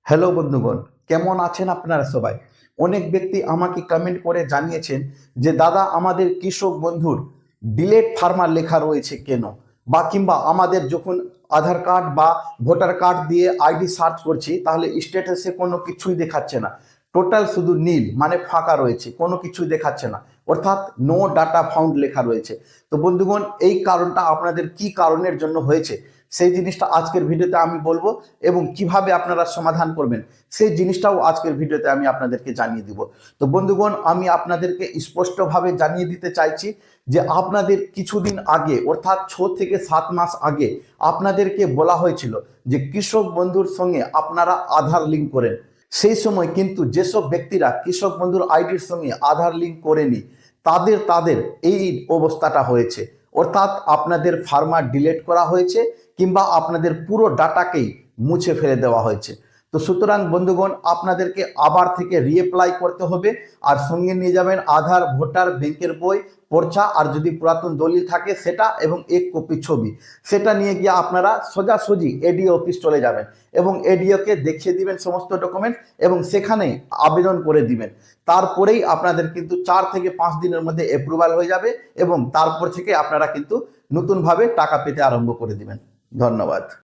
Hello বন্ধুগণ, কেমন আছেন আপনারা সবাই? অনেক ব্যক্তি আমাকে কমেন্ট করে জানিয়েছেন যে দাদা আমাদের কৃষক বন্ধুর ডিলেট ফার্মার লেখা রয়েছে কেন, বা কিংবা আমাদের যখন আধার কার্ড বা ভোটার কার্ড দিয়ে আইডি সার্চ করছি তাহলে স্ট্যাটাসে কোনো কিছুই দেখাচ্ছে না। টোটাল শুধু নীল মানে ফাঁকা রয়েছে, কোনো কিছুই দেখাচ্ছে না, অর্থাৎ নো ডাটা ফাউন্ড লেখা রয়েছে। তো বন্ধুগণ, এই কারণটা আপনাদের কি কারণের জন্য হয়েছে সেই জিনিসটা আজকের ভিডিওতে আমি বলবো, এবং কিভাবে আপনারা সমাধান করবেন সেই জিনিসটাও আজকের ভিডিওতে আমি আপনাদেরকে জানিয়ে দিব। তো বন্ধুগণ, আমি আপনাদেরকে স্পষ্টভাবে জানিয়ে দিতে চাইছি যে আপনাদের কিছুদিন আগে অর্থাৎ 6 থেকে 7 মাস আগে আপনাদেরকে বলা হয়েছিল যে কৃষক বন্ধুর সঙ্গে আপনারা আধার লিঙ্ক করেন। সেই সময় কিন্তু যেসব ব্যক্তিরা কৃষক বন্ধুর আইডির সঙ্গে আধার লিঙ্ক করেনি তাদের এই অবস্থাটা হয়েছে, অর্থাৎ আপনাদের ফার্মার ডিলিট করা হয়েছে কিংবা আপনাদের পুরো ডাটাকেই মুছে ফেলে দেওয়া হয়েছে। তো সুতরাং বন্ধুগণ, আপনাদেরকে আবার থেকে রিঅ্যাপ্লাই করতে হবে, আর সঙ্গে নিয়ে যাবেন আধার, ভোটার, ব্যাংকের বই, পর্চা, আর যদি পুরাতন দলিল থাকে সেটা, এবং 1 কপি ছবি। সেটা নিয়ে গিয়ে আপনারা সোজাসুজি এডিও অফিস চলে যাবেন এবং এডিওকে দেখিয়ে দিবেন সমস্ত ডকুমেন্ট, এবং সেখানেই আবেদন করে দিবেন। তারপরেই আপনাদের কিন্তু 4 থেকে 5 দিনের মধ্যে অ্যাপ্রুভাল হয়ে যাবে, এবং তারপর থেকে আপনারা কিন্তু নতুনভাবে টাকা পেতে আরম্ভ করে দিবেন। ধন্যবাদ।